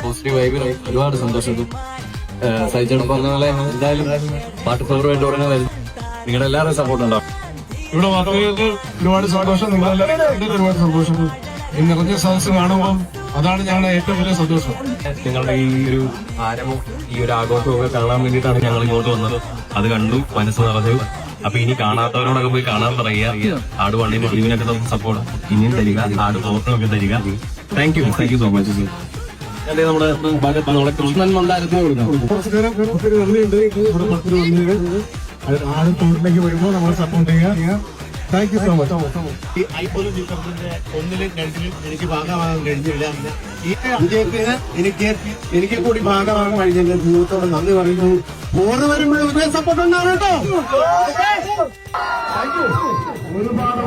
Positive വൈബിൽ ഒരുപാട് സന്തോഷം. സഹിച്ചോട് പറഞ്ഞ പോലെ എന്തായാലും പാട്ട് ഫേവറേറ്റ് ഉടനെ വരും. നിങ്ങളുടെ എല്ലാവരുടെയും സപ്പോർട്ട് ഉണ്ടാവും. ഇവിടെ വന്നതിന് ഒരുപാട് സന്തോഷം. നിങ്ങളെല്ലാവരും ഒരുപാട് സന്തോഷം. ഈ നിറഞ്ഞ സദസ് കാണുമ്പോൾ അതാണ് ഞങ്ങളുടെ ഏറ്റവും വലിയ സന്തോഷം. നിങ്ങളുടെ ഈ ഒരു ആരവവും ഈ ഒരു ആഘോഷവും ഒക്കെ കാണാൻ വേണ്ടിയിട്ടാണ് ഞങ്ങൾ ഇങ്ങോട്ട് വന്നത്. അത് കണ്ടു, മനസ്സ് നിറഞ്ഞു. അപ്പൊ ഇനി കാണാത്തവരോടൊക്കെ പോയി കാണാൻ പറയുക. ആട് വണ്ടിന്റെ ടീമിനൊക്കെ നമുക്ക് സപ്പോർട്ട് ഇനിയും തരിക, ആട് തോട്ടമൊക്കെ തരിക. Thank you so much. അതെ, നമ്മുടെ ഭാഗത്ത് നമ്മളെ കൃഷ്ണൻ മന്ദാരത്തിന് നന്ദിയുണ്ട്. ആട് തോട്ടിലേക്ക് വരുമ്പോൾ നമ്മൾ സപ്പോർട്ട് ചെയ്യുക. Thank you so much. ഈ ഐപോലും ഒന്നിലും രണ്ടിലും എനിക്ക് ഭാഗമാകാൻ കഴിഞ്ഞില്ല. ഈ വിജയത്തിന് എനിക്ക് കൂടി ഭാഗമാകാൻ കഴിഞ്ഞില്ല. ജീവിതത്തോടെ നന്ദി പറയുന്നു. ഓറ് വരുമ്പോഴും സപ്പോർട്ട് ഉണ്ടാവും കേട്ടോ. ഒരുപാട്